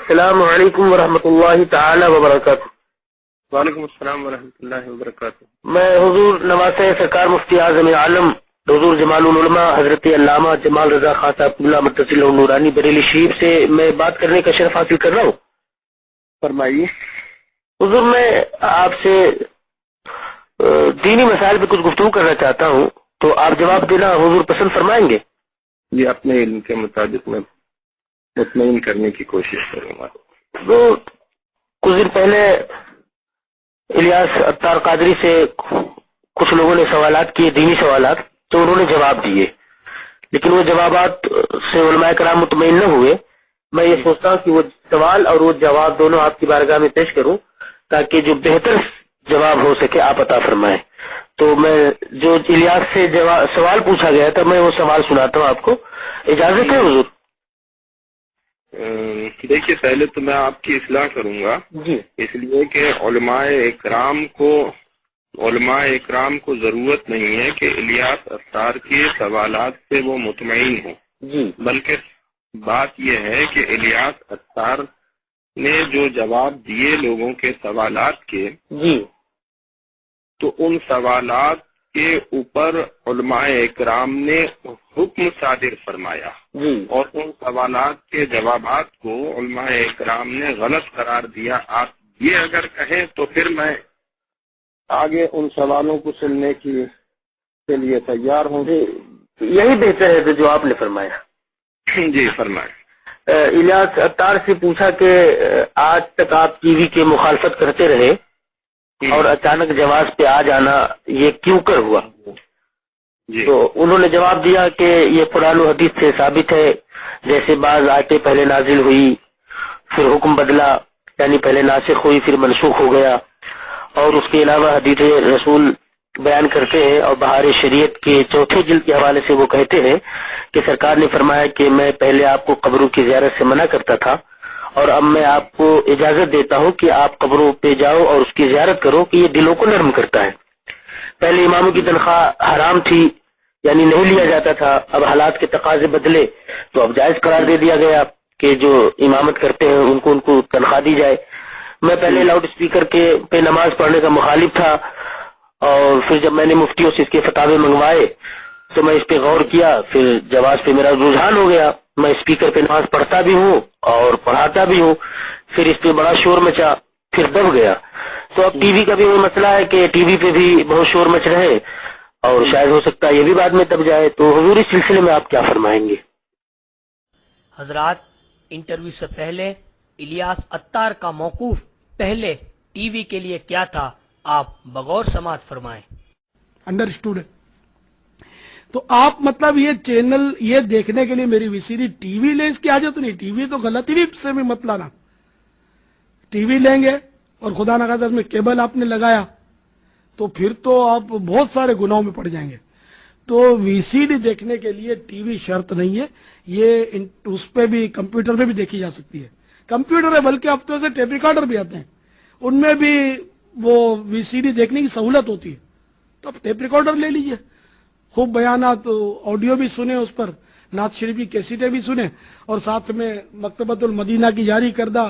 السلام علیکم ورحمۃ اللہ تعالی وبرکاتہ۔ وعلیکم السلام ورحمۃ اللہ وبرکاتہ۔ میں حضور نواز سرکار مفتی اعظم عالم حضور جمال العلماء حضرت علامہ جمال رضا خان صاحب اللہ متصل نورانی بریلی شریف سے میں بات کرنے کا شرف حاصل کر رہا ہوں۔ فرمائیے حضور، میں آپ سے دینی مسائل پہ کچھ گفتگو کرنا چاہتا ہوں، تو آپ جواب دینا حضور پسند فرمائیں گے؟ یہ اپنے علم کے مطابق میں مطمئن کرنے کی کوشش کروں گا۔ تو کچھ دن پہلے الیاس عطار قادری سے کچھ لوگوں نے سوالات کیے، دینی سوالات، تو انہوں نے جواب دیے، لیکن وہ جوابات سے علماء کرام مطمئن نہ ہوئے۔ میں یہ سوچتا ہوں کہ وہ سوال اور وہ جواب دونوں آپ کی بارگاہ میں پیش کروں تاکہ جو بہتر جواب ہو سکے آپ عطا فرمائیں۔ تو میں جو الیاس سے سوال پوچھا گیا تھا میں وہ سوال سناتا ہوں آپ کو، اجازت ہے حضور؟ دیکھیے، پہلے تو میں آپ کی اصلاح کروں گا جی، اس لیے کہ علماء اکرام کو ضرورت نہیں ہے کہ الیاس عطار کے سوالات سے وہ مطمئن ہوں جی، بلکہ بات یہ ہے کہ الیاس عطار نے جو جواب دیے لوگوں کے سوالات کے، جی، تو ان سوالات کے اوپر علماء اکرام نے حکم صادر فرمایا جی، اور ان سوالات کے جوابات کو علماء اکرام نے غلط قرار دیا۔ آپ یہ اگر کہیں تو پھر میں آگے ان سوالوں کو سننے کے لیے تیار ہوں۔ یہی بہتر ہے جو آپ نے فرمایا۔ جی فرمائیں۔ الیاس عطار سے پوچھا کہ آج تک آپ ٹی وی کے مخالفت کرتے رہے اور اچانک جواز پہ آ جانا یہ کیوں کر ہوا؟ جی تو انہوں نے جواب دیا کہ یہ قرآن و حدیث سے ثابت ہے، جیسے بعض آیتیں پہلے نازل ہوئی پھر حکم بدلا، یعنی پہلے ناسخ ہوئی پھر منسوخ ہو گیا، اور اس کے علاوہ حدیث رسول بیان کرتے ہیں، اور بہار شریعت کے چوتھے جلد کے حوالے سے وہ کہتے ہیں کہ سرکار نے فرمایا کہ میں پہلے آپ کو قبروں کی زیارت سے منع کرتا تھا اور اب میں آپ کو اجازت دیتا ہوں کہ آپ قبروں پہ جاؤ اور اس کی زیارت کرو کہ یہ دلوں کو نرم کرتا ہے۔ پہلے اماموں کی تنخواہ حرام تھی، یعنی نہیں لیا جاتا تھا، اب حالات کے تقاضے بدلے تو اب جائز قرار دے دیا گیا کہ جو امامت کرتے ہیں ان کو تنخواہ دی جائے۔ میں پہلے لاؤڈ اسپیکر کے پہ نماز پڑھنے کا مخالف تھا، اور پھر جب میں نے مفتیوں سے اس کے فتاوے منگوائے تو میں اس پہ غور کیا، پھر جواز پہ میرا رجحان ہو گیا، میں اسپیکر پہ نماز پڑھتا بھی ہوں اور پڑھاتا بھی ہوں۔ پھر اس پہ بڑا شور مچا، پھر دب گیا۔ تو اب ٹی وی کا بھی وہ مسئلہ ہے کہ ٹی وی پہ بھی بہت شور مچ رہے اور شاید ہو سکتا ہے یہ بھی بعد میں دب جائے۔ تو حضور اس سلسلے میں آپ کیا فرمائیں گے؟ حضرات، انٹرویو سے پہلے الیاس عطار کا موقوف پہلے ٹی وی کے لیے کیا تھا، آپ بغور سماعت فرمائیں۔ انڈرسٹوڈ ہے۔ تو آپ مطلب یہ چینل یہ دیکھنے کے لیے میری وی سی ڈی ٹی وی لیں، اس کی حاجت نہیں، ٹی وی تو غلطی بھی سے بھی مت لانا۔ ٹی وی لیں گے اور خدا نخواستہ اس میں کیبل آپ نے لگایا تو پھر تو آپ بہت سارے گناہوں میں پڑ جائیں گے۔ تو وی سی ڈی دیکھنے کے لیے ٹی وی شرط نہیں ہے، یہ اس پہ بھی کمپیوٹر پہ بھی دیکھی جا سکتی ہے۔ کمپیوٹر ہے، بلکہ اب تو سے ٹیپ ریکارڈر بھی آتے ہیں، ان میں بھی وہ وی سی ڈی دیکھنے کی سہولت ہوتی ہے، تو آپ ٹیپ ریکارڈر لے لیجئے، خوب بیانات آڈیو بھی سنیں، اس پر نعت شریف کی کیسٹیں بھی سنیں، اور ساتھ میں مکتبۃ المدینہ کی جاری کردہ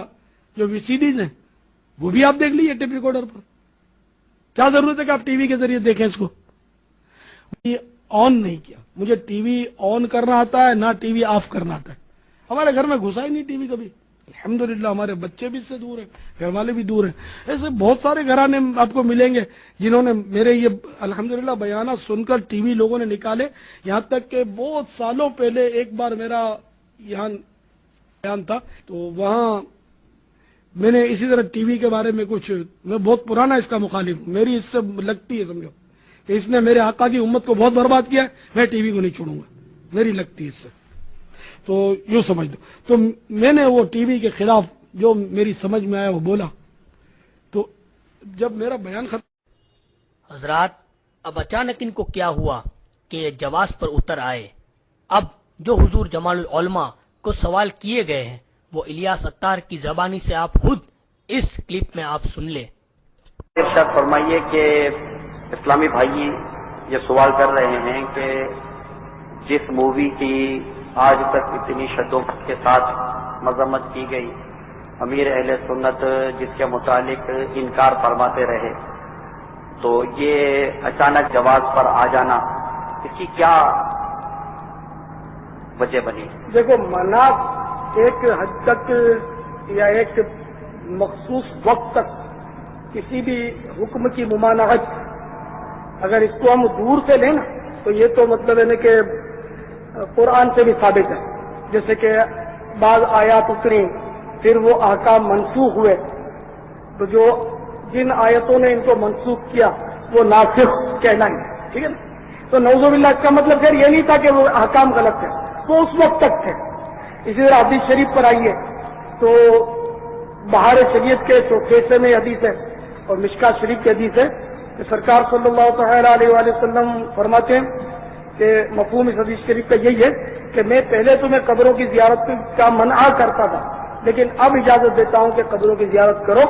جو وی سی ڈیز ہیں وہ بھی آپ دیکھ لیجیے ٹیپ ریکارڈر پر۔ کیا ضرورت ہے کہ آپ ٹی وی کے ذریعے دیکھیں اس کو؟ یہ آن نہیں کیا، مجھے ٹی وی آن کرنا آتا ہے نہ ٹی وی آف کرنا آتا ہے۔ ہمارے گھر میں گھسا ہی نہیں ٹی وی کبھی، الحمدللہ ہمارے بچے بھی اس سے دور ہیں، گھر والے بھی دور ہیں۔ ایسے بہت سارے گھرانے آپ کو ملیں گے جنہوں نے میرے یہ الحمدللہ بیانات سن کر ٹی وی لوگوں نے نکالے، یہاں تک کہ بہت سالوں پہلے ایک بار میرا یہاں بیان تھا تو وہاں میں نے اسی طرح ٹی وی کے بارے میں کچھ، میں بہت پرانا اس کا مخالف ہوں، میری اس سے لگتی ہے سمجھو کہ اس نے میرے آقا کی امت کو بہت برباد کیا ہے، میں ٹی وی کو نہیں چھوڑوں گا، میری لگتی ہے اس سے، تو یوں سمجھ دو۔ تو میں نے وہ ٹی وی کے خلاف جو میری سمجھ میں آیا وہ بولا، تو جب میرا بیان ختم۔ حضرات، اب اچانک ان کو کیا ہوا کہ یہ جواز پر اتر آئے؟ اب جو حضور جمال العلماء کو سوال کیے گئے ہیں وہ الیاس عطار کی زبانی سے آپ خود اس کلپ میں آپ سن لیں۔ ارشاد فرمائیے کہ اسلامی بھائی یہ سوال کر رہے ہیں کہ جس مووی کی آج تک اتنی شدت کے ساتھ مذمت کی گئی امیر اہل سنت جس کے متعلق انکار فرماتے رہے، تو یہ اچانک جواز پر آ جانا، اس کی کیا وجہ بنی؟ دیکھو، منع ایک حد تک یا ایک مخصوص وقت تک کسی بھی حکم کی ممانعت، اگر اس کو ہم دور سے لیں نا تو یہ تو مطلب ہے نا کہ قرآن سے بھی ثابت ہے. جیسے کہ بعض آیات اتری پھر وہ احکام منسوخ ہوئے، تو جو جن آیتوں نے ان کو منسوخ کیا وہ ناسخ کہلائیں، ٹھیک ہے نا. تو نعوذ باللہ اس کا مطلب پھر یہ نہیں تھا کہ وہ احکام غلط تھے، وہ اس وقت تک تھے. اسی طرح حدیث شریف پر آئیے تو بہار شریعت کے چوتھے حصے میں حدیث ہے اور مشکات شریف کی حدیث ہے کہ سرکار صلی اللہ تعالی علیہ وآلہ وسلم فرماتے ہیں کہ مفہوم اس حدیث شریف کا یہی ہے کہ میں پہلے تمہیں قبروں کی زیارت کا منع کرتا تھا، لیکن اب اجازت دیتا ہوں کہ قبروں کی زیارت کرو،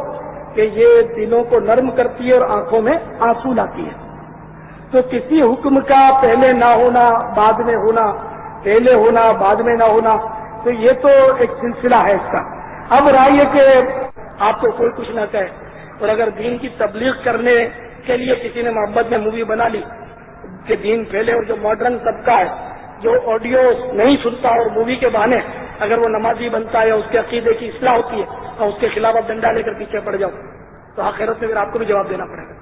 کہ یہ دلوں کو نرم کرتی ہے اور آنکھوں میں آنسو لاتی ہے. تو کسی حکم کا پہلے نہ ہونا، بعد میں ہونا، پہلے ہونا، بعد میں نہ ہونا، تو یہ تو ایک سلسلہ ہے اس کا. اب رائے کہ آپ کو کوئی کچھ نہ کہے، اور اگر دین کی تبلیغ کرنے کے لیے کسی نے محبت میں مووی بنا لی کہ دین پھیلے، اور جو ماڈرن طبقہ ہے جو آڈیو نہیں سنتا اور مووی کے بہانے اگر وہ نمازی بنتا ہے یا اس کے عقیدے کی اصلاح ہوتی ہے اور اس کے خلاف آپ ڈنڈا لے کر پیچھے پڑ جاؤ، تو آخرت میں پھر آپ کو بھی جواب دینا پڑے گا.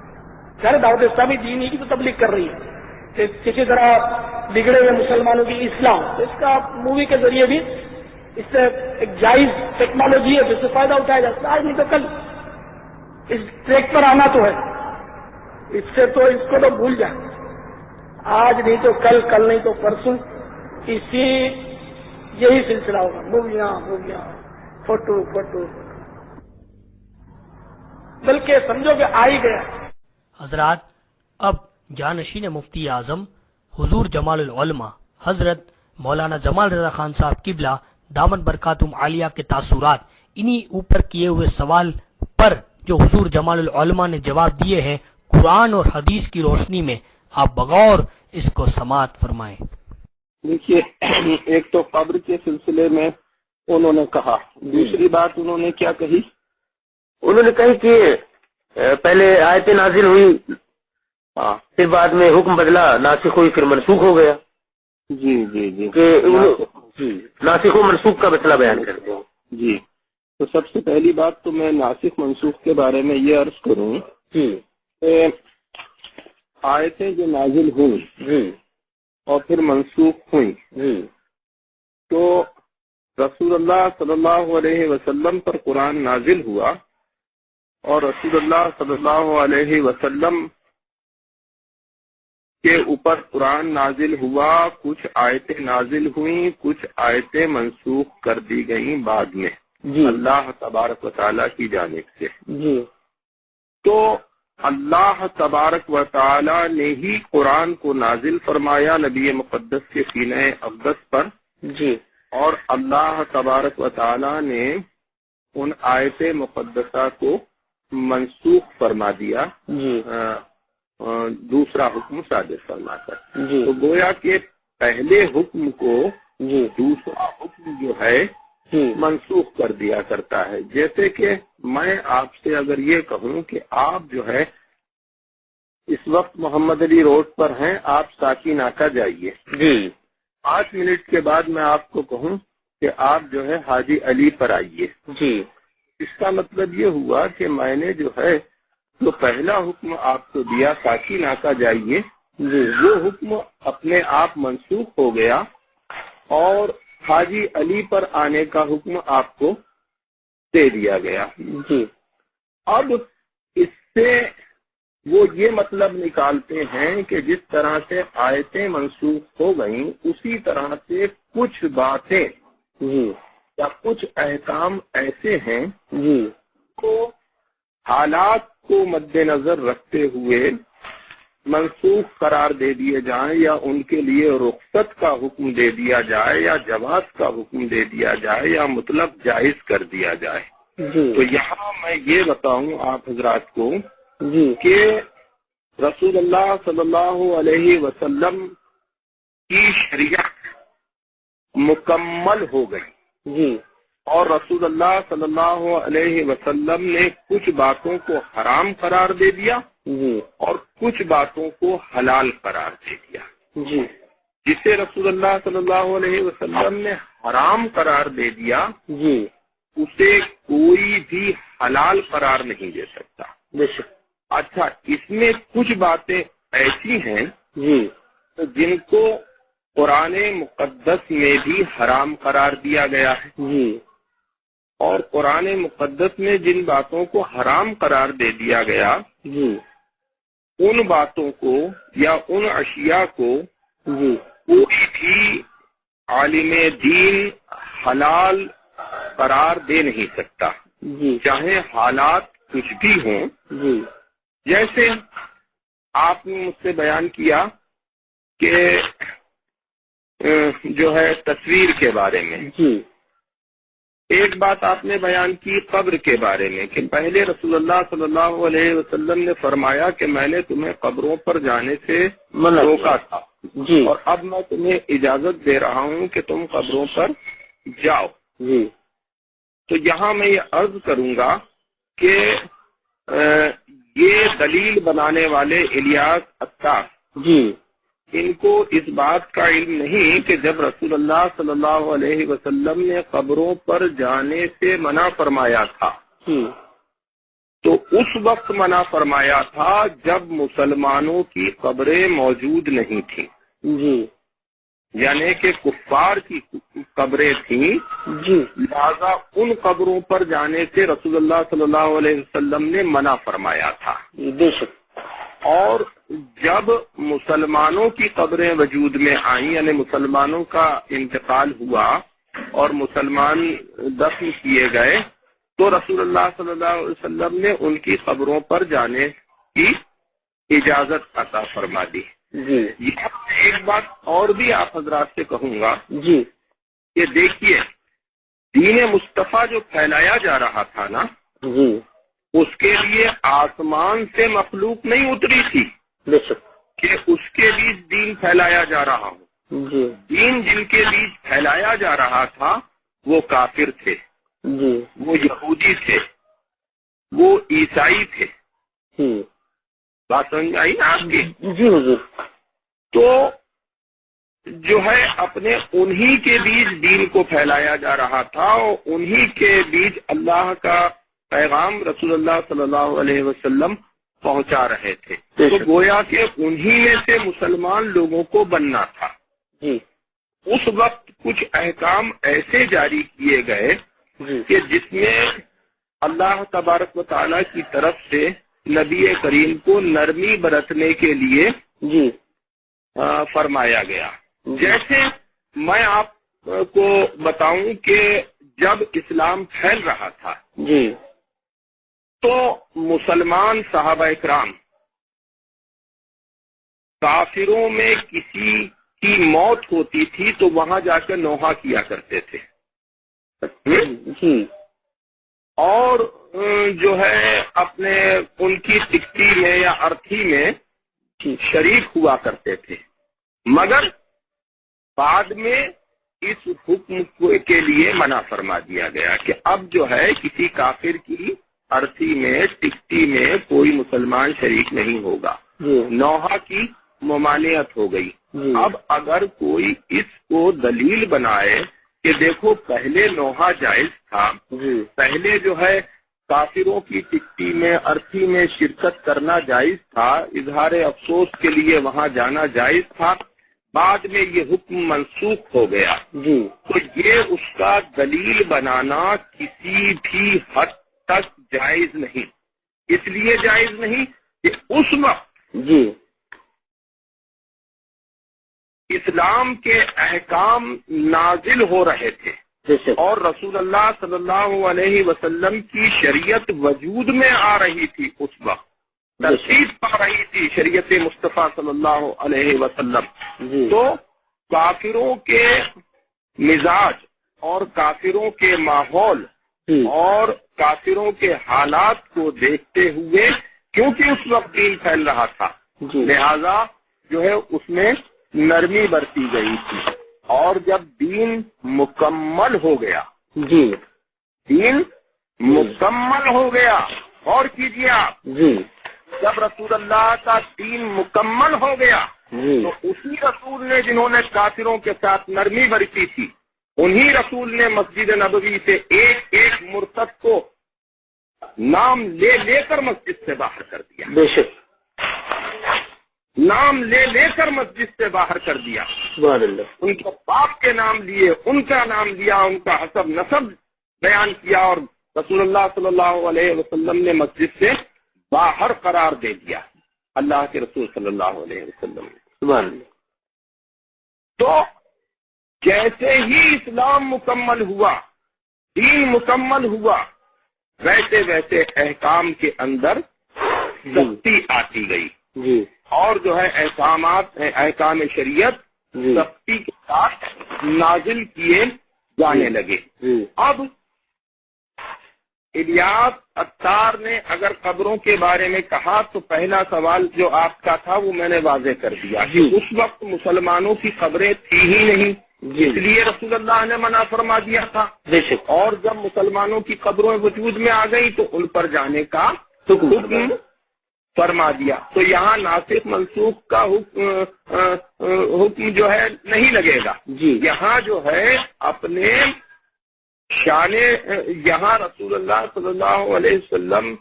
خیر دعوت اسلامی دین ہی کی تو تبلیغ کر رہی ہے کہ کسی طرح بگڑے ہوئے مسلمانوں کی اصلاح، تو اس کا مووی کے ذریعے بھی اس سے ایک جائز ٹیکنالوجی ہے جس سے فائدہ اٹھایا جا سکتا ہے. آج نہیں تو کل اس ٹریک پر آنا تو ہے، اس سے تو اس کو تو بھول جائیں. آج نہیں تو کل، کل نہیں تو پرسوں، یہی سلسلہ ہوگا. موویاں، فوٹو، بلکہ سمجھو کہ آ ہی گیا. حضرات، اب جانشین مفتی اعظم حضور جمال العلماء حضرت مولانا جمال رضا خان صاحب قبلہ دامن برکاتہم عالیہ کے تاثرات انہی اوپر کیے ہوئے سوال پر جو حضور جمال العلماء نے جواب دیے ہیں قرآن اور حدیث کی روشنی میں، آپ بغور اس کو سماعت فرمائیں. دیکھیے، ایک تو قبر کے سلسلے میں انہوں نے کہا، دوسری بات انہوں نے کیا کہی؟ انہوں نے کہی کہ پہلے آیتیں نازل ہوئی، پھر بعد میں حکم بدلا، ناسخ ہوئی، پھر منسوخ ہو گیا. جی کہ ناسخ و منسوخ کا مسئلہ بیان کرتے ہیں. جی، تو سب سے پہلی بات تو میں ناسخ منسوخ کے بارے میں یہ عرض کروں کہ آیتیں جو نازل ہوئی اور پھر منسوخ ہوئی تو رسول اللہ صلی اللہ علیہ وسلم پر قرآن نازل ہوا، اور رسول اللہ صلی اللہ علیہ وسلم کے اوپر قرآن نازل ہوا، کچھ آیتیں نازل ہوئیں، کچھ آیتیں منسوخ کر دی گئیں بعد میں اللہ تبارک و تعالیٰ کی جانب سے. تو اللہ تبارک و تعالیٰ نے ہی قرآن کو نازل فرمایا نبی مقدس کے سینہ اقدس پر، اور اللہ تبارک و تعالیٰ نے ان آیت مقدسہ کو منسوخ فرما دیا، دوسرا حکم صادر فرما کر. تو گویا کہ پہلے حکم کو دوسرا حکم جو ہے منسوخ کر دیا کرتا ہے. جیسے کہ میں آپ سے اگر یہ کہوں کہ آپ جو ہے اس وقت محمد علی روڈ پر ہیں، آپ ساکی ناکہ جائیے، 5 منٹ کے بعد میں آپ کو کہوں کہ آپ جو ہے حاجی علی پر آئیے، اس کا مطلب یہ ہوا کہ میں نے جو ہے جو پہلا حکم آپ کو دیا ساکی ناکہ جائیے، وہ حکم اپنے آپ منسوخ ہو گیا، اور حاجی علی پر آنے کا حکم آپ کو دے دیا گیا. اب اس سے وہ یہ مطلب نکالتے ہیں کہ جس طرح سے آیتیں منسوخ ہو گئیں اسی طرح سے کچھ باتیں یا کچھ احکام ایسے ہیں تو حالات کو مد نظر رکھتے ہوئے منسوخ قرار دے دیے جائیں، یا ان کے لیے رخصت کا حکم دے دیا جائے، یا جواز کا حکم دے دیا جائے، یا مطلب جائز کر دیا جائے. تو یہاں میں یہ بتاؤں آپ حضرات کو کہ رسول اللہ صلی اللہ علیہ وسلم کی شریعت مکمل ہو گئی، اور رسول اللہ صلی اللہ علیہ وسلم نے کچھ باتوں کو حرام قرار دے دیا جی اور کچھ باتوں کو حلال قرار دے دیا. جی جسے رسول اللہ صلی اللہ علیہ وسلم نے حرام قرار دے دیا جی اسے کوئی بھی حلال قرار نہیں دے سکتا. بے شک. اچھا، اس میں کچھ باتیں ایسی ہیں جی جن کو قرآن مقدس میں بھی حرام قرار دیا گیا ہے، جی اور قرآن مقدس میں جن باتوں کو حرام قرار دے دیا گیا جی ان باتوں کو یا ان اشیاء کو جی کوئی بھی عالم دین حلال قرار دے نہیں سکتا، جی چاہے حالات کچھ بھی ہوں. جی جیسے آپ نے مجھ سے بیان کیا کہ جو ہے تصویر کے بارے میں، جی ایک بات آپ نے بیان کی قبر کے بارے میں کہ پہلے رسول اللہ صلی اللہ علیہ وسلم نے فرمایا کہ میں نے تمہیں قبروں پر جانے سے منع کیا. روکا تھا، جی اور اب میں تمہیں اجازت دے رہا ہوں کہ تم قبروں پر جاؤ. جی تو یہاں میں یہ عرض کروں گا کہ یہ دلیل بنانے والے الیاس عطار، جی ان کو اس بات کا علم نہیں کہ جب رسول اللہ صلی اللہ علیہ وسلم نے قبروں پر جانے سے منع فرمایا تھا جی تو اس وقت منع فرمایا تھا جب مسلمانوں کی قبریں موجود نہیں تھیں، جی یعنی کہ کفار کی قبریں تھیں، جی لہذا ان قبروں پر جانے سے رسول اللہ صلی اللہ علیہ وسلم نے منع فرمایا تھا. بے شک. اور جب مسلمانوں کی قبریں وجود میں آئیں، یعنی مسلمانوں کا انتقال ہوا اور مسلمان دفن کیے گئے، تو رسول اللہ صلی اللہ علیہ وسلم نے ان کی قبروں پر جانے کی اجازت عطا فرما دی. جی یہاں ایک بات اور بھی آپ حضرات سے کہوں گا جی کہ دیکھیے، دین مصطفیٰ جو پھیلایا جا رہا تھا نا، جی اس کے لیے آسمان سے مخلوق نہیں اتری تھی بے شک. کہ اس کے بیچ دین پھیلایا جا رہا ہو. جی دین جن کے بیچ پھیلایا جا رہا تھا وہ کافر تھے، جی وہ یہودی تھے، وہ عیسائی تھے. جی بات سمجھ آئی نا آپ کی؟ جی حضور. تو جو ہے اپنے انہی کے بیچ دین کو پھیلایا جا رہا تھا اور انہی کے بیچ اللہ کا پیغام رسول اللہ صلی اللہ علیہ وسلم پہنچا رہے تھے. تو گویا کہ انہی میں سے مسلمان لوگوں کو بننا تھا. جی اس وقت کچھ احکام ایسے جاری کیے گئے جی کہ جس میں اللہ تبارک و تعالیٰ کی طرف سے نبی کریم کو نرمی برتنے کے لیے جی فرمایا گیا. جیسے میں آپ کو بتاؤں کہ جب اسلام پھیل رہا تھا جی تو مسلمان صحابہ کرام کافروں میں کسی کی موت ہوتی تھی تو وہاں جا کے نوحہ کیا کرتے تھے، جی اور جو ہے اپنے ان کی ٹکٹی میں یا ارتھی میں شریک ہوا کرتے تھے. مگر بعد میں اس حکم کے لیے منع فرما دیا گیا کہ اب جو ہے کسی کافر کی ارتھی میں ٹکٹی میں کوئی مسلمان شریک نہیں ہوگا. نوحہ کی ممانعت ہو گئی. اب اگر کوئی اس کو دلیل بنائے کہ دیکھو پہلے نوحہ جائز تھا، پہلے جو ہے کافروں کی ٹکٹی میں ارتھی میں شرکت کرنا جائز تھا، اظہار افسوس کے لیے وہاں جانا جائز تھا، بعد میں یہ حکم منسوخ ہو گیا، تو یہ اس کا دلیل بنانا کسی بھی حد تک جائز نہیں. اس لیے جائز نہیں کہ اس وقت اسلام کے احکام نازل ہو رہے تھے اور رسول اللہ صلی اللہ علیہ وسلم کی شریعت وجود میں آ رہی تھی، اس وقت ترتیب پا رہی تھی شریعت مصطفیٰ صلی اللہ علیہ وسلم. تو کافروں کے مزاج اور کافروں کے ماحول اور کافروں کے حالات کو دیکھتے ہوئے، کیونکہ اس وقت دین پھیل رہا تھا، لہذا جو ہے اس میں نرمی برتی گئی تھی. اور جب دین مکمل ہو گیا دین مکمل ہو گیا. غور کیجیے آپ, جی جب رسول اللہ کا دین مکمل ہو گیا جی تو اسی رسول نے جنہوں نے کافروں کے ساتھ نرمی برتی تھی, انہی رسول نے مسجد نبوی سے ایک ایک مرتد کو نام لے لے کر مسجد سے باہر کر دیا. بے شک. نام لے لے کر مسجد سے باہر کر دیا. سبحان اللہ. ان کے باپ کے نام لیے, ان کا نام لیا, ان کا حسب نسب بیان کیا, اور رسول اللہ صلی اللہ علیہ وسلم نے مسجد سے باہر قرار دے دیا. اللہ کے رسول صلی اللہ علیہ وسلم نے. سبحان اللہ. تو جیسے ہی اسلام مکمل ہوا, دین مکمل ہوا, ویسے ویسے احکام کے اندر سختی آتی گئی, جی اور جو ہے احکامات احکام شریعت جی سختی کے ساتھ نازل کیے جانے لگے. جی اب الیاس اتار نے اگر قبروں کے بارے میں کہا تو پہلا سوال جو آپ کا تھا وہ میں نے واضح کر دیا کہ اس وقت مسلمانوں کی قبریں تھی ہی نہیں, اس لیے رسول اللہ نے منع فرما دیا تھا. بے شک. اور جب مسلمانوں کی قبریں وجود میں آ گئی تو ان پر جانے کا حکم فرما دیا. تو یہاں ناسخ منسوخ کا حکم جو ہے نہیں لگے گا. جی یہاں جو ہے اپنے شان, یہاں رسول اللہ صلی اللہ علیہ وسلم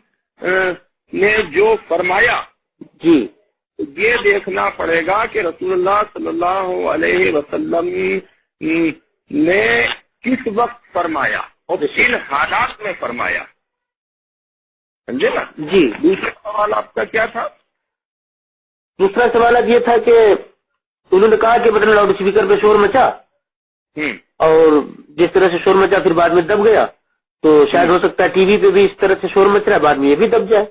نے جو فرمایا جی یہ دیکھنا پڑے گا کہ رسول اللہ صلی اللہ علیہ وسلم نے کس وقت فرمایا اور کن حالات میں فرمایا. سمجھے نا؟ جی. دوسرا سوال آپ کا کیا تھا؟ دوسرا سوال یہ تھا کہ انہوں نے کہا کہ مطلب لاؤڈ اسپیکر پہ شور مچا, اور جس طرح سے شور مچا پھر بعد میں دب گیا, تو شاید ہو سکتا ہے ٹی وی پہ بھی اس طرح سے شور مچ رہا ہے, بعد میں یہ بھی دب جائے.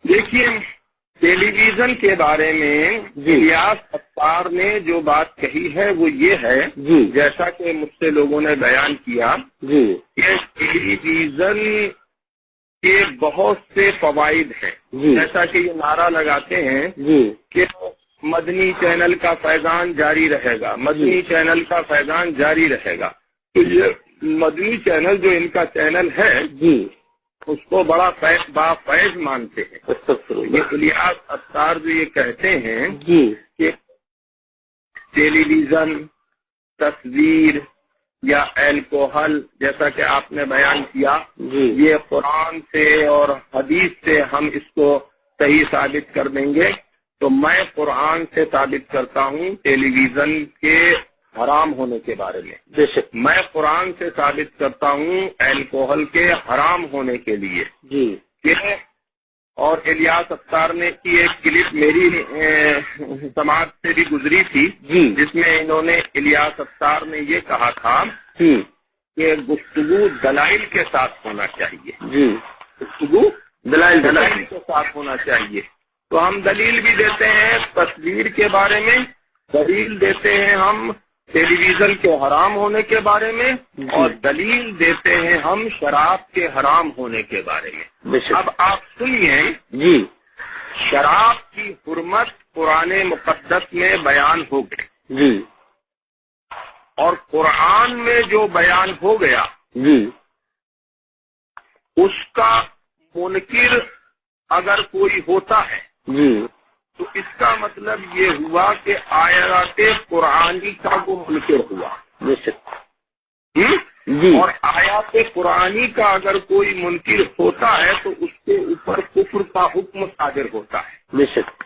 دیکھیے, ٹیلی ویژن کے بارے میں الیاس اتار نے جو بات کہی ہے وہ یہ ہے, جی جیسا کہ مجھ سے لوگوں نے بیان کیا, جی کہ ٹیلی ویژن کے بہت سے فوائد ہیں. جی جیسا کہ یہ نعرہ لگاتے ہیں جی کہ مدنی چینل کا فیضان جاری رہے گا, مدنی چینل کا فیضان جاری رہے گا. تو یہ مدنی چینل جو ان کا چینل ہے جی اس کو بڑا با فیض مانتے ہیں. استغفر اللہ. یہ الیاس اتار جو یہ کہتے ہیں جی کہ ٹیلی ویژن, تصویر یا الکوہل جیسا کہ آپ نے بیان کیا, جی یہ قرآن سے اور حدیث سے ہم اس کو صحیح ثابت کر دیں گے. تو میں قرآن سے ثابت کرتا ہوں ٹیلی ویژن کے حرام ہونے کے بارے میں. بے شک. میں قرآن سے ثابت کرتا ہوں الکوہل کے حرام ہونے کے لیے. جی کہ اور الیاس اتار نے کی ایک کلپ میری سماعت سے بھی گزری تھی, جی جس میں انہوں نے الیاس اتار نے یہ کہا تھا جی کہ گفتگو دلائل کے ساتھ ہونا چاہیے. جی گفتگو دلائل دلائل کے ساتھ ہونا چاہیے. تو ہم دلیل بھی دیتے ہیں تصویر کے بارے میں, دلیل دیتے ہیں ہم ٹیلی ویژن کے حرام ہونے کے بارے میں, اور دلیل دیتے ہیں ہم شراب کے حرام ہونے کے بارے میں. اب آپ سنیے, جی شراب کی حرمت قرآن مقدس میں بیان ہو گئی, جی اور قرآن میں جو بیان ہو گیا جی اس کا منکر اگر کوئی ہوتا ہے جی تو اس کا مطلب یہ ہوا کہ آیات قرآنی کا وہ منکر ہوا. بے شک. جی اور آیات قرآنی کا اگر کوئی منکر ہوتا ہے تو اس کے اوپر کفر کا حکم صادر ہوتا ہے. بے شک.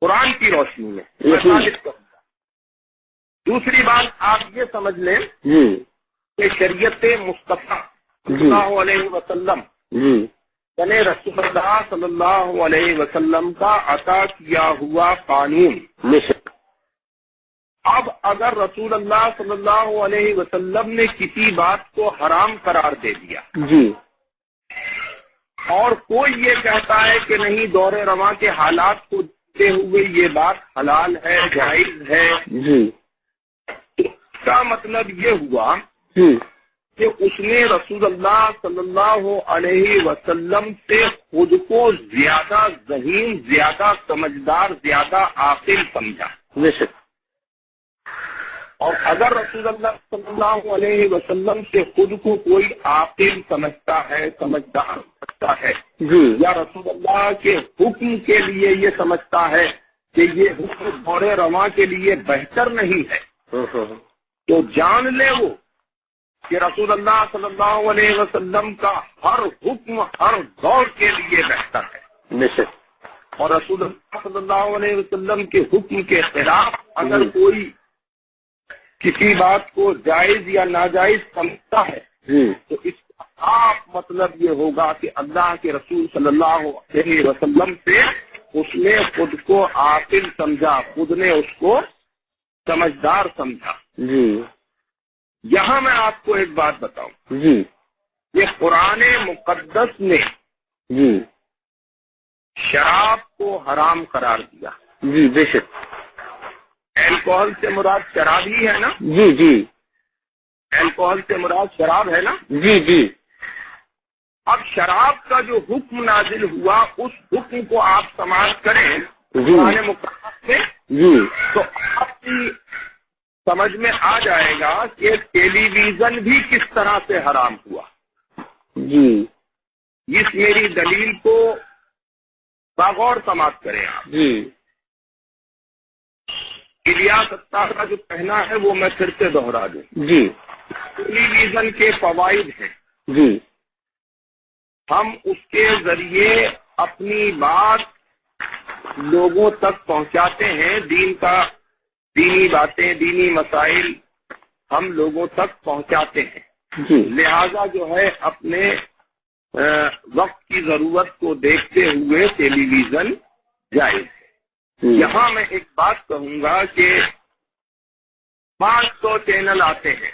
قرآن کی روشنی میں میں ثابت کروں گا. دوسری بات آپ یہ سمجھ لیں جی کہ شریعت مصطفیٰ صلی اللہ علیہ وسلم جی یعنی رسول اللہ صلی اللہ علیہ وسلم کا عطا کیا ہوا قانون, بے شک. اب اگر رسول اللہ صلی اللہ علیہ وسلم نے کسی بات کو حرام قرار دے دیا جی اور کوئی یہ کہتا ہے کہ نہیں دور رواں کے حالات کو دیکھتے ہوئے یہ بات حلال ہے, جائز ہے, جی اس کا مطلب یہ ہوا جی کہ اس نے رسول اللہ صلی اللہ علیہ وسلم سے خود کو زیادہ ذہین, زیادہ سمجھدار, زیادہ عاقل سمجھا. بے شک. اور اگر رسول اللہ صلی اللہ علیہ وسلم سے خود کو کوئی عاقل سمجھتا ہے، سمجھدار سمجھتا ہے، جی یا رسول اللہ کے حکم کے لیے یہ سمجھتا ہے کہ یہ حکم دور رواں کے لیے بہتر نہیں ہے، تو جان لے وہ کہ رسول اللہ صلی اللہ علیہ وسلم کا ہر حکم ہر دور کے لیے بہتر ہے، بے شک، اور رسول اللہ صلی اللہ علیہ وسلم کے حکم کے خلاف اگر کوئی کسی بات کو جائز یا ناجائز سمجھتا ہے جی تو اس کا صاف مطلب یہ ہوگا کہ اللہ کے رسول صلی اللہ علیہ وسلم سے اس نے خود کو عاقل سمجھا، خود نے اس کو سمجھدار سمجھا۔ جی یہاں میں آپ کو ایک بات بتاؤں، جی یہ قرآن مقدس نے جی شراب کو حرام قرار دیا۔ جی بے شک، الکوہل سے مراد شراب ہی ہے نا؟ جی جی الکوہل سے مراد شراب ہے نا؟ جی جی اب شراب کا جو حکم نازل ہوا اس حکم کو آپ سماعت کریں جی قرآن مقدس میں جی تو آپ کی سمجھ میں آ جائے گا کہ ٹیلی ویژن بھی کس طرح سے حرام ہوا۔ جی اس میری دلیل کو باغور سماعت کریں آپ۔ جی الیاس اتار کا جو کہنا ہے وہ میں پھر سے دوہرا دوں، جی ٹیلی ویژن کے فوائد ہیں، جی ہم اس کے ذریعے اپنی بات لوگوں تک پہنچاتے ہیں، دینی باتیں، دینی مسائل ہم لوگوں تک پہنچاتے ہیں، جی لہذا جو ہے اپنے وقت کی ضرورت کو دیکھتے ہوئے ٹیلی ویژن جائز ہے۔ یہاں میں ایک بات کہوں گا کہ 500 چینل آتے ہیں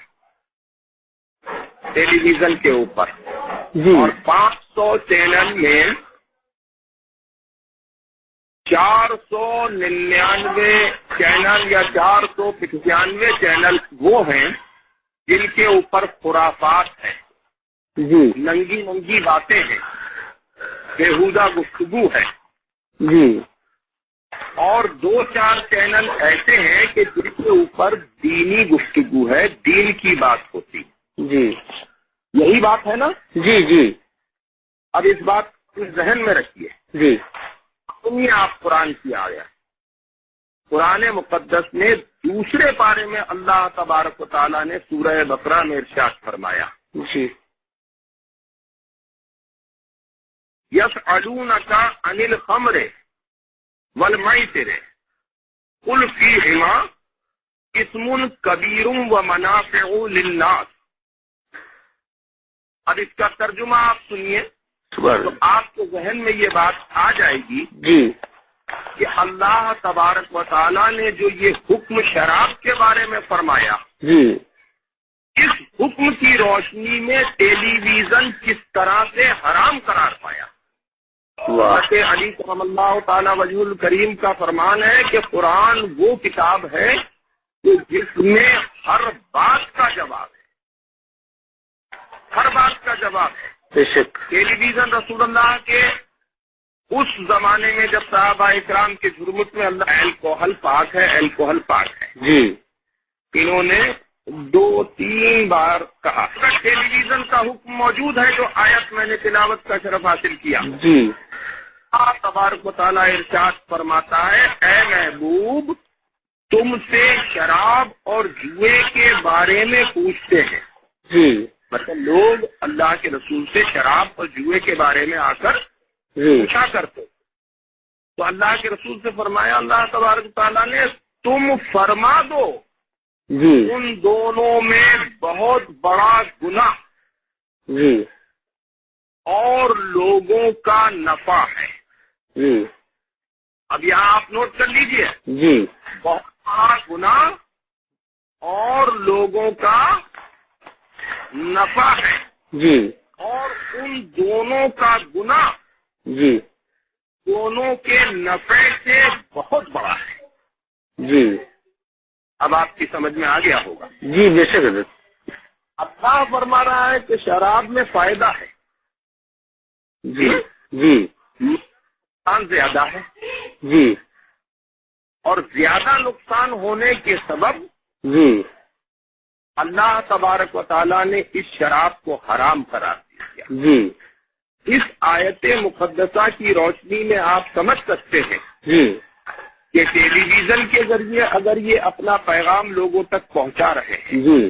ٹیلی ویژن کے اوپر، جی اور 500 چینل میں 499 چینل یا 495 چینل وہ ہیں جن کے اوپر خرافات ہیں، جی ننگی باتیں ہیں، بےہودہ گفتگو ہے، جی اور 2-4 چینل ایسے ہیں کہ جن کے اوپر دینی گفتگو ہے، دین کی بات ہوتی، جی یہی بات ہے نا؟ جی جی اب اس بات کو ذہن میں رکھیے، جی سنیے آپ قرآن کی آیت۔ قرآن مقدس میں دوسرے پارے میں اللہ تبارک و تعالیٰ نے سورہ بقرہ میں ارشاد فرمایا، جی یسألونک عن الخمر والمیسر قل فیہما اسم کبیر ومنافع للناس۔ اب اس کا ترجمہ آپ سنیے تو آپ کے ذہن میں یہ بات آ جائے گی جی کہ اللہ تبارک و تعالیٰ نے جو یہ حکم شراب کے بارے میں فرمایا، جی اس حکم کی روشنی میں ٹیلی ویژن کس طرح سے حرام قرار پایا۔ واہ حضرت علی کرم اللہ تعالیٰ وجہ الکریم کا فرمان ہے کہ قرآن وہ کتاب ہے کہ جس میں ہر بات کا جواب ہے، ہر بات کا جواب ہے۔ بے شک، ٹیلی ویژن رسول اللہ کے اس زمانے میں جب صحابہ اکرام کے جرمت میں اللہ الکوہل پاک ہے، الکوہل پاک ہے، جی انہوں نے 2-3 بار کہا۔ ٹیلی ویژن کا حکم موجود ہے جو آیت میں نے تلاوت کا شرف حاصل کیا۔ جی اللہ تبارک و تعالیٰ ارشاد فرماتا ہے، اے محبوب تم سے شراب اور جوئے کے بارے میں پوچھتے ہیں، جی مطلب لوگ اللہ کے رسول سے شراب اور جوئے کے بارے میں آ کر جی پوچھا کرتے، تو اللہ کے رسول سے فرمایا اللہ تبارک و تعالیٰ نے تم فرما دو جی ان دونوں میں بہت بڑا گناہ جی اور لوگوں کا نفع ہے۔ جی اب یہاں آپ نوٹ کر لیجئے، جی بہت بڑا گناہ اور لوگوں کا نفع ہے، جی اور ان دونوں کا گناہ جی دونوں کے نفع سے بہت بڑا ہے۔ جی اب آپ کی سمجھ میں آ گیا ہوگا۔ جی بے شک حضرت، اللہ فرما رہا ہے کہ شراب میں فائدہ ہے، جی جی نقصان زیادہ ہے، جی اور زیادہ نقصان ہونے کے سبب جی اللہ تبارک و تعالیٰ نے اس شراب کو حرام قرار دیا. جی اس آیت مقدسہ کی روشنی میں آپ سمجھ سکتے ہیں جی کہ ٹیلی ویژن کے ذریعے اگر یہ اپنا پیغام لوگوں تک پہنچا رہے ہیں، جی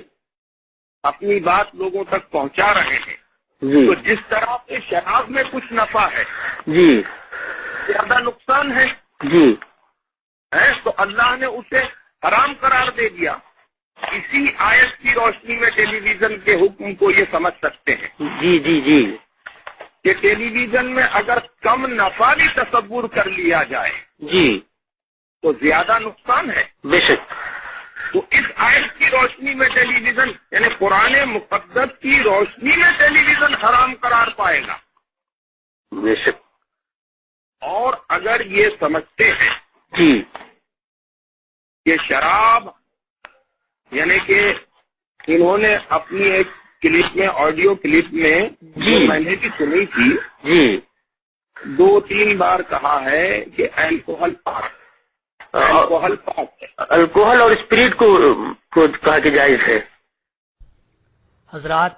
اپنی بات لوگوں تک پہنچا رہے ہیں، جی تو جس طرح سے شراب میں کچھ نفع ہے، جی زیادہ نقصان ہے، جی تو اللہ نے اسے حرام قرار دے دیا. اسی آیت کی روشنی میں ٹیلی ویژن کے حکم کو یہ سمجھ سکتے ہیں جی جی جی کہ ٹیلی ویژن میں اگر کم نفع بھی تصور کر لیا جائے جی تو زیادہ نقصان ہے. بے شک. تو اس آیت کی روشنی میں ٹیلی ویژن یعنی قرآن مقدس کی روشنی میں ٹیلی ویژن حرام قرار پائے گا. بے شک. اور اگر یہ سمجھتے ہیں جی کہ شراب یعنی کہ انہوں نے اپنی ایک کلپ میں آڈیو کلپ میں جو جی. میں نے بھی سنی تھی جی 2-3 بار کہا ہے کہ الکوہل پاک الکوہل پاک ہے. الکوہل اور اسپرٹ کو کہا کہ جائز ہے. حضرات،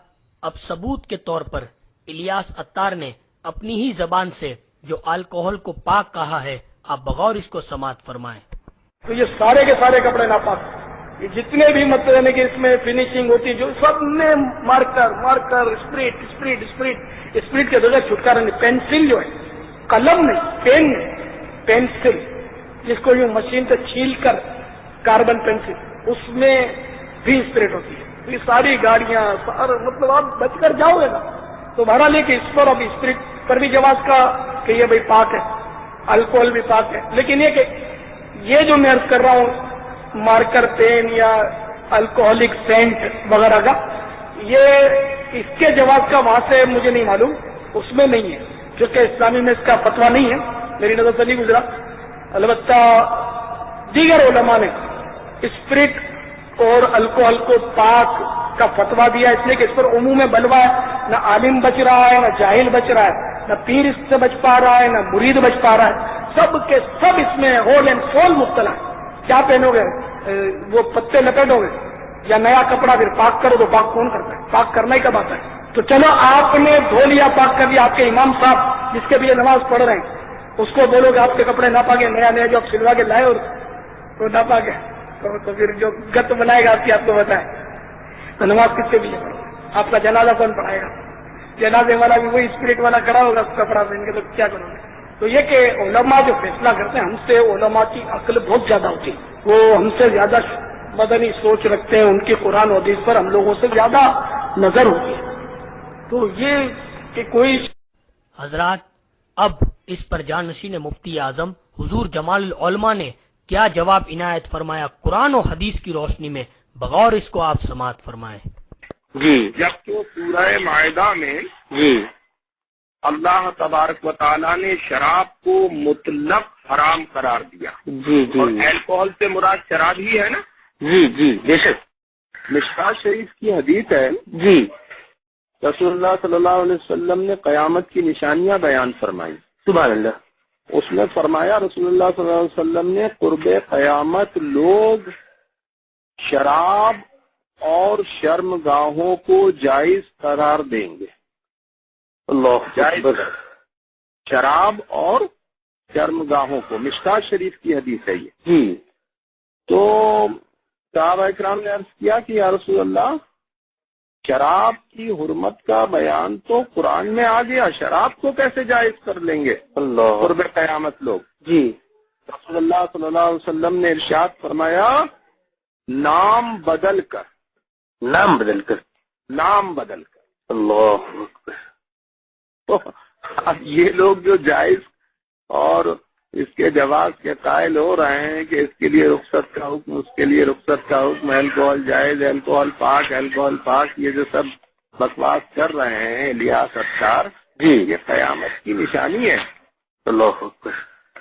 اب ثبوت کے طور پر الیاس اتار نے اپنی ہی زبان سے جو الکوہل کو پاک کہا ہے، آپ بغور اس کو سماعت فرمائیں. تو یہ سارے کے سارے کپڑے ناپاک، یہ جتنے بھی مطلب یعنی کہ اس میں فنیشنگ ہوتی ہے جو سب میں مارکر اسپرٹ کے بغیر چھٹکارا نہیں. پینسل جو ہے، قلم نہیں، پینسل جس کو یوں مشین سے چھیل کر کاربن پینسل، اس میں بھی اسپرٹ ہوتی ہے. تو یہ ساری گاڑیاں مطلب آپ بچ کر جاؤ گے نا. تو بہرحال یہ کہ اس پر اب اسپرٹ پر بھی جواز کا کہ یہ بھائی پاک ہے، الکوہل بھی پاک ہے. لیکن یہ کہ یہ جو میں عرض کر رہا ہوں مارکر پین یا الکوہلک سینٹ وغیرہ کا، یہ اس کے جواز کا وہاں سے مجھے نہیں معلوم، اس میں نہیں ہے کیونکہ اسلامی میں اس کا فتویٰ نہیں ہے، میری نظر سے نہیں گزرا. البتہ دیگر علماء نے اسپرٹ اور الکوہل کو پاک کا فتویٰ دیا، اس لیے کہ اس پر عموم بلوا ہے. نہ عالم بچ رہا ہے، نہ جاہل بچ رہا ہے، نہ پیر اس سے بچ پا رہا ہے، نہ مرید بچ پا رہا ہے. سب کے سب اس میں ہول اینڈ فول مبتلا ہے. کیا پہنو گے؟ وہ پتے لپیٹو گے یا نیا کپڑا پھر پاک کرو تو پاک کون کرتا ہے؟ پاک کرنا ہی کب آتا ہے؟ تو چلو آپ نے دھو لیا، پاک کر لیا. آپ کے امام صاحب جس کے بھی یہ نماز پڑھ رہے ہیں اس کو بولو کہ آپ کے کپڑے ناپا گئے، نیا جو آپ سلوا کے لائے اور وہ ناپا گئے، تو پھر جو گت بنائے گا آپ کو بتائے تو نماز کس کے بھی آپ کا جنازہ کون پڑھائے گا؟ جنازے والا بھی وہی اسپرٹ والا کھڑا ہوگا کپڑا پہن کے، تو کیا کرو گے؟ تو یہ کہ علماء جو فیصلہ کرتے ہیں، ہم سے علماء کی عقل بہت زیادہ ہوتی ہے، وہ ہم سے زیادہ مدنی سوچ رکھتے ہیں، ان کی قرآن و حدیث پر ہم لوگوں سے زیادہ نظر ہوتی ہے. تو یہ کہ کوئی حضرات، اب اس پر جانشین مفتی اعظم حضور جمال العلماء نے کیا جواب عنایت فرمایا قرآن و حدیث کی روشنی میں، بغور اس کو آپ سماعت فرمائیں. جی جب تو سورہ معاہدہ میں جی اللہ تبارک و تعالیٰ نے شراب کو مطلق حرام قرار دیا، جی اور جی الکوہل سے مراد شراب ہی ہے نا. جی جی بے شک. مشکوٰۃ شریف کی حدیث ہے، جی رسول اللہ صلی اللہ علیہ وسلم نے قیامت کی نشانیاں بیان فرمائی. سبحان اللہ. اس میں فرمایا رسول اللہ صلی اللہ علیہ وسلم نے قرب قیامت لوگ شراب اور شرم گاہوں کو جائز قرار دیں گے. اللہ جائز اکبر. شراب اور شرم گاہوں کو، مشکوٰۃ شریف کی حدیث ہے یہ. جی تو صحابہ اکرام نے عرض کیا کہ یا رسول اللہ، شراب کی حرمت کا بیان تو قرآن میں آ گیا، شراب کو کیسے جائز کر لیں گے اللہ. قرب قیامت لوگ؟ جی رسول اللہ صلی اللہ علیہ وسلم نے ارشاد فرمایا، نام بدل کر نام بدل کر. اللہ اکبر. تو اب یہ لوگ جو جائز اور اس کے جواز کے قائل ہو رہے ہیں کہ اس کے لیے رخصت کا حکم، اس کے لیے رخصت کا حکم، الکوہل جائز، الکوہل پاک، یہ جو سب بکواس کر رہے ہیں الیاس اتار، جی یہ قیامت کی نشانی ہے. اللہ اکبر.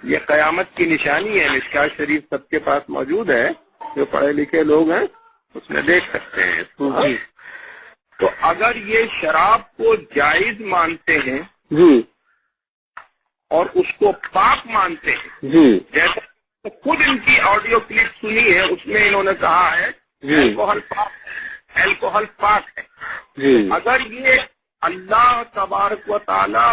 یہ قیامت کی نشانی ہے. مشکوٰۃ شریف سب کے پاس موجود ہے، جو پڑھے لکھے لوگ ہیں اس میں دیکھ سکتے ہیں. جی تو اگر یہ شراب کو جائز مانتے ہیں جی اور اس کو پاک مانتے ہیں، جی جیسے خود ان کی آڈیو کلپ سنی ہے، اس میں انہوں نے کہا ہے جی الکوہل پاک ہے. الکوہل پاک ہے. جی اگر یہ اللہ تبارک و تعالی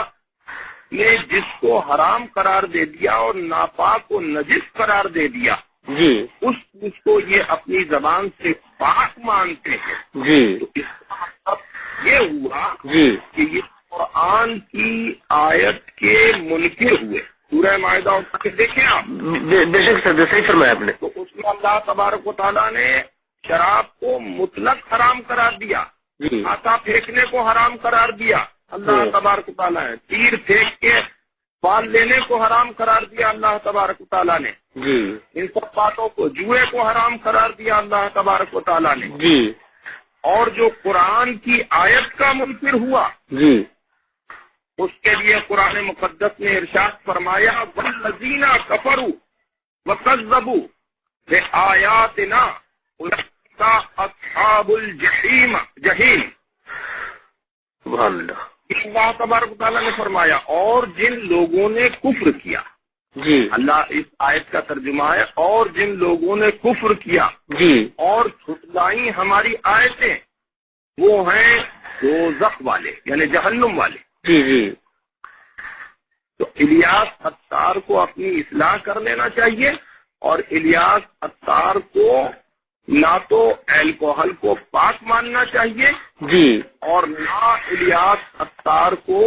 نے جس کو حرام قرار دے دیا اور ناپاک و نجس قرار دے دیا جی اس چیز کو یہ اپنی زبان سے پاک مانتے ہیں جی تو اس کا مطلب یہ ہوا جی کہ یہ قرآن کی آیت کے منکر ہوئے. سورہ مائدہ اٹھا کے دیکھیں آپ بے شک سر صحیح فرمایا آپ نے. تو اس میں اللہ تبارک و تعالیٰ نے شراب کو مطلق حرام قرار دیا, جی آتا پھینکنے کو حرام قرار دیا اللہ تبارک و تعالیٰ نے, تیر پھینک کے بال لینے کو حرام قرار دیا اللہ تبارک و تعالیٰ نے, جی ان سب باتوں کو, جوئے کو حرام قرار دیا اللہ تبارک و تعالیٰ نے. جی اور جو قرآن کی آیت کا منکر ہوا جی اس کے لیے قرآن مقدس نے ارشاد فرمایا والذین کفروا وکذبوا بآیاتنا اولئک اصحاب الجحیم. سبحان اللہ. اللہ تبارک و تعالیٰ نے فرمایا اور جن لوگوں نے کفر کیا, جی اللہ اس آیت کا ترجمہ ہے, اور جن لوگوں نے کفر کیا جی اور جھٹلائیں ہماری آیتیں وہ ہیں دوزخ والے یعنی جہنم والے. جی جی تو الیاس اتار کو اپنی اصلاح کر لینا چاہیے اور الیاس اتار کو نہ تو الکوہل کو پاک ماننا چاہیے جی اور نہ الیاس اتار کو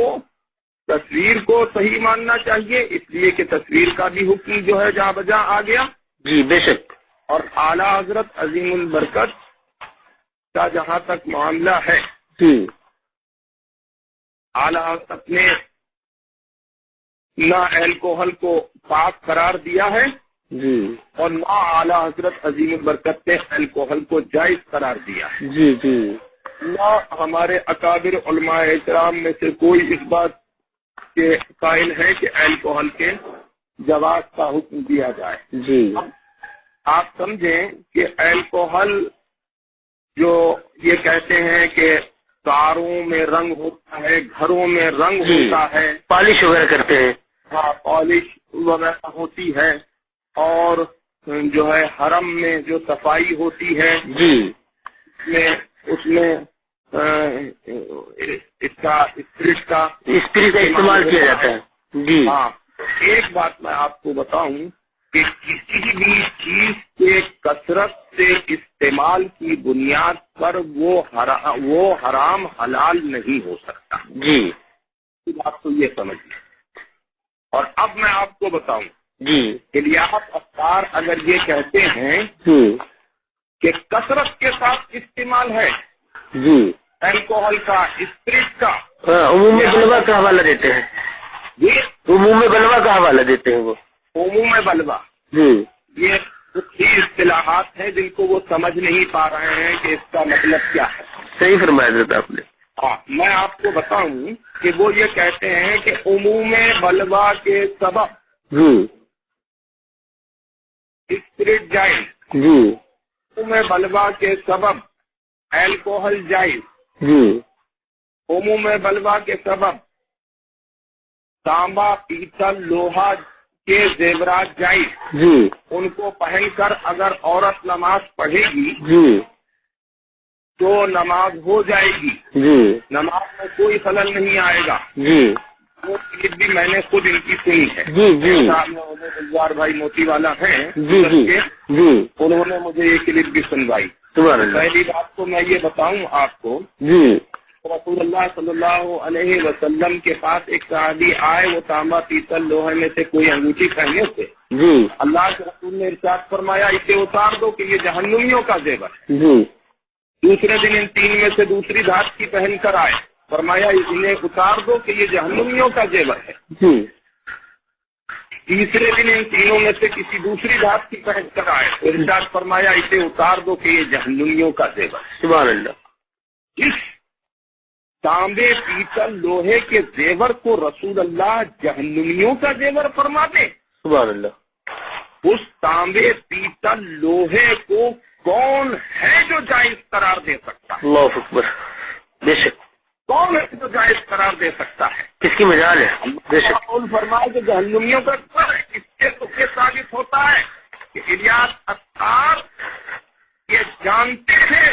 تصویر کو صحیح ماننا چاہیے, اس لیے کہ تصویر کا بھی حکم جو ہے جہاں بجا آ گیا. جی بے شک. اور اعلیٰ حضرت عظیم البرکت کا جہاں تک معاملہ ہے جی اعلیٰ حضرت نے نہ الکوہل کو پاک قرار دیا ہے جی اور نہ اعلیٰ حضرت عظیم البرکت نے الکوہل کو جائز قرار دیا ہے. جی جی نہ ہمارے اکابر علماء احترام میں سے کوئی اس بات کے قائل ہے کہ الکوہل کے جواز کا حکم دیا جائے. جی آپ سمجھیں کہ الکوہل جو یہ کہتے ہیں کہ کاروں میں رنگ ہوتا ہے, گھروں میں رنگ جی. ہوتا ہے, پالش وغیرہ کرتے ہیں. ہاں پالش وغیرہ ہوتی ہے, اور جو ہے حرم میں جو صفائی ہوتی ہے جی اس میں اس کا اسپرٹ کا استعمال کیا جاتا ہے. جی ہاں. ایک بات میں آپ کو بتاؤں کہ کسی بھی چیز کے کثرت سے استعمال کی بنیاد پر وہ حرام حلال نہیں ہو سکتا. جی آپ کو یہ سمجھیے. اور اب میں آپ کو بتاؤں جی الیاس اتار اگر یہ کہتے ہیں کہ کثرت کے ساتھ استعمال ہے جی الکوہل کا, اسپرٹ کا, عموم بلوا کا حوالہ دیتے ہیں. یہ عموم بلوا کا حوالہ دیتے ہیں وہ. عموم بلوا جی یہ کچھ ہی اصطلاحات ہیں جن کو وہ سمجھ نہیں پا رہے ہیں کہ اس کا مطلب کیا ہے. صحیح فرمایا حضرت آپ نے. ہاں میں آپ کو بتاؤں کہ وہ یہ کہتے ہیں کہ عموم بلوا کے سبب جی اسپرٹ جائز, جی عموم بلوا کے سبب الکوہل جائز, جی عموم بلوا کے سبب تانبا پیتل لوہا کے زیورات جائز, جی ان کو پہن کر اگر عورت نماز پڑھے گی جی تو نماز ہو جائے گی, جی نماز میں کوئی خلل نہیں آئے گا. جی وہ کلپ بھی میں نے خود ان کی سنی ہے. جی جی گلزار بھائی موتی والا ہیں, جی جی جی انہوں نے مجھے یہ کلپ بھی سنوائی. سبحان اللہ. پہلی بات تو میں یہ بتاؤں آپ کو, جی رسول اللہ صلی اللہ علیہ وسلم کے پاس ایک صحابی آئے, وہ تانبا پیتل لوہے میں سے کوئی انگوٹھی پہنے تھے. جی اللہ کے رسول نے ارشاد فرمایا اسے اتار دو کہ یہ جہنمیوں کا زیور ہے. جی دوسرے دن ان تین میں سے دوسری دھات کی پہن کر آئے, فرمایا انہیں اتار دو کہ یہ جہنمیوں کا زیور ہے. جی تیسرے دن ان تینوں میں سے کسی دوسری دھات کی پہن کر آئے, ارشاد فرمایا اسے اتار دو کہ یہ جہنمیوں کا زیور ہے. سبحان اللہ. اس تانبے پیتل لوہے کے زیور کو رسول اللہ جہنمیوں کا زیور فرماتے. سبحان اللہ. اس تانبے پیتل لوہے کو کون ہے جو جائز قرار دے سکتا ہے؟ اللہ اکبر. بے شک. کون ہے جو جائز قرار دے سکتا ہے؟ کس کی مجال ہے. بے شک. فرمائے کہ جہنمیوں کا اس سے تو یہ ثابت ہوتا ہے کہ الیاس اتار یہ جانتے ہیں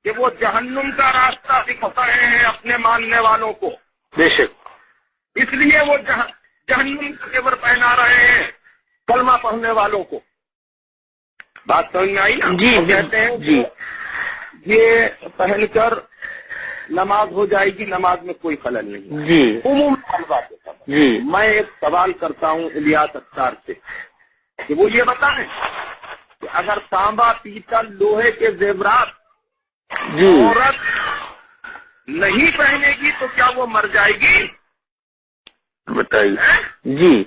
کہ وہ جہنم کا راستہ دکھا رہے ہیں اپنے ماننے والوں کو، بے شک، اس لیے وہ جہنم کا زیور پہنا رہے ہیں کلمہ پڑھنے والوں کو۔ بات سمجھ میں آئی نا؟ جی وہ کہتے ہیں جی یہ پہن کر نماز ہو جائے گی، نماز میں کوئی خلل نہیں۔ جی عموم طلباء کے ساتھ جی میں ایک سوال کرتا ہوں الیاس اختار سے کہ وہ یہ بتائیں کہ اگر تانبا، پیتل، لوہے کے زیورات جی عورت نہیں پہنے گی تو کیا وہ مر جائے گی؟ بتائیے۔ جی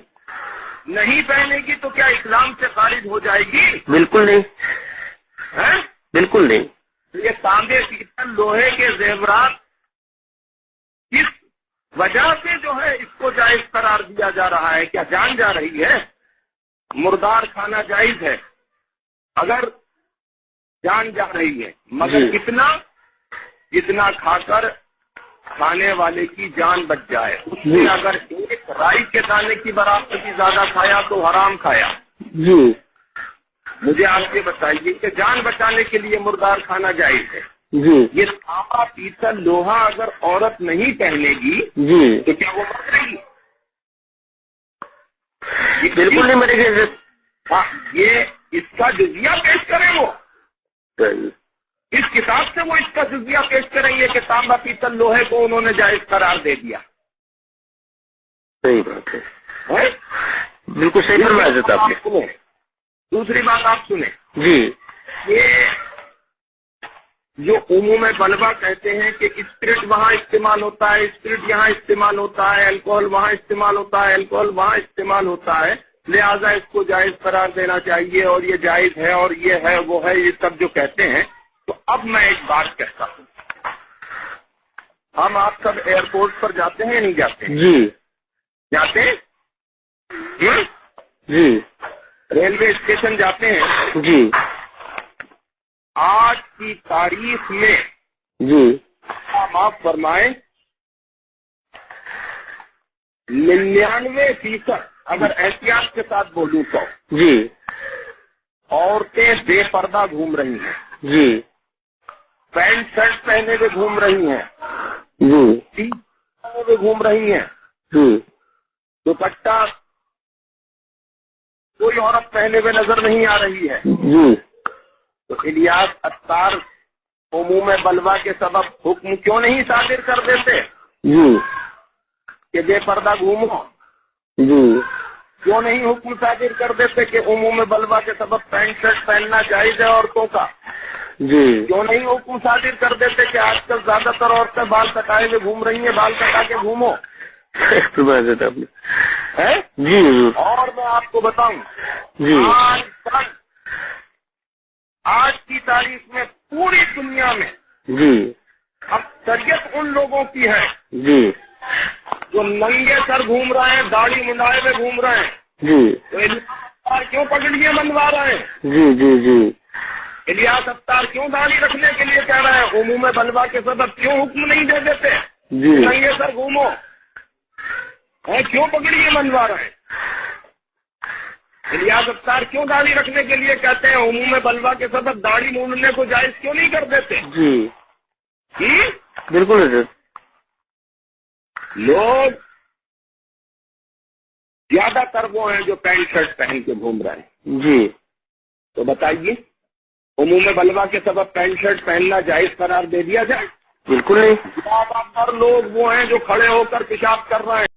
نہیں پہنے گی تو کیا اسلام سے خارج ہو جائے گی؟ بالکل نہیں، ہیں؟ بالکل نہیں۔ یہ تانبے، پیتل، لوہے کے زیورات کس وجہ سے جو ہے اس کو جائز قرار دیا جا رہا ہے؟ کیا جان جا رہی ہے؟ مردار کھانا جائز ہے اگر جان جا رہی ہے، مگر جی۔ جتنا کھا کر کھانے والے کی جان بچ جائے۔ اس نے جی۔ اگر ایک رائی کے دانے کی برابر کی زیادہ کھایا تو حرام کھایا۔ جی مجھے آپ یہ بتائیے کہ جان بچانے کے لیے مردار کھانا جائز ہے، جی یہ تانبا، پیتل، لوہا اگر عورت نہیں پہنے گی جی تو کیا وہ مر جائے گی؟ بالکل نہیں مرے گا۔ ہاں، یہ اس کا جزیہ پیش کریں وہ، اس کتاب سے وہ اس کا جزیہ پیش کریں گے کہ تانبا، پیتل، لوہے کو انہوں نے جائز قرار دے دیا صحیح بات ہے، ہے؟ بالکل صحیح فرمایا حضرت آپ نے۔ سنیں، دوسری بات آپ سنیں، جی یہ جو عموم بلوا کہتے ہیں کہ اسپرٹ وہاں استعمال ہوتا ہے، اسپرٹ یہاں استعمال ہوتا ہے، الکوہل وہاں استعمال ہوتا ہے، الکوہل وہاں استعمال ہوتا ہے، لہذا اس کو جائز قرار دینا چاہیے اور یہ جائز ہے اور یہ ہے وہ ہے، یہ سب جو کہتے ہیں۔ تو اب میں ایک بات کہتا ہوں، ہم آپ سب ایئرپورٹ پر جاتے ہیں یا نہیں جاتے ہیں؟ جی جاتے ہیں؟ ہوں؟ جی ریلوے اسٹیشن جاتے ہیں؟ جی آج کی تاریخ میں جی معاف فرمائیں 99% اگر احتیاط کے ساتھ بولوں تو جی عورتیں بے پردہ گھوم رہی ہیں، جی پینٹ شرٹ پہنے ہوئے گھوم رہی ہیں، جی ٹی پہنے ہوئے گھوم رہی ہیں، جی دوپٹہ کوئی عورت پہنے ہوئے نظر نہیں آ رہی ہے۔ جی تو الیاس اختار عموم بلوا کے سبب حکم کیوں نہیں صادر کر دیتے جی کہ بے پردہ گھومو؟ جی کیوں نہیں حکم صادر کر دیتے کہ عموم بلوا کے سبب پینٹ شرٹ پہننا جائز ہے عورتوں کا؟ جی کیوں نہیں حکم صادر کر دیتے کہ آج کل زیادہ تر عورتیں بال کٹائے ہوئے گھوم رہی ہیں، بال کٹا کے گھومو؟ حضرت آپ نے۔ ہے؟ جی حضور۔ اور میں آپ کو بتاؤں، جی آج کی تاریخ میں پوری دنیا میں جی اکثریت ان لوگوں کی ہے جی جو ننگے سر گھوم رہے ہیں، داڑھی منڈائے ہوئے گھوم رہے ہیں، جی تو الیاس کیوں پگڑیاں بنوا رہے ہیں؟ جی جی جی الیاس اختار کیوں داڑھی رکھنے کے لیے کہہ رہے ہیں؟ عموم بلوا کے سبب کیوں حکم نہیں دے دیتے جی ننگے سر گھومو؟ کیوں پگڑیاں بنوا رہے ہیں؟ الیاس اختار کیوں داڑھی رکھنے کے لیے کہتے ہیں؟ عموم بلوا کے سبب داڑھی مونڈنے کو جائز کیوں نہیں کر دیتے؟ جی بالکل حضرت۔ لوگ زیادہ تر وہ ہیں جو پینٹ شرٹ پہن کے گھوم رہے ہیں، جی تو بتائیے عموم بلوا کے سبب پینٹ شرٹ پہننا جائز قرار دے دیا جائے؟ بالکل نہیں۔ زیادہ تر لوگ وہ ہیں جو کھڑے ہو کر پیشاب کر رہے ہیں،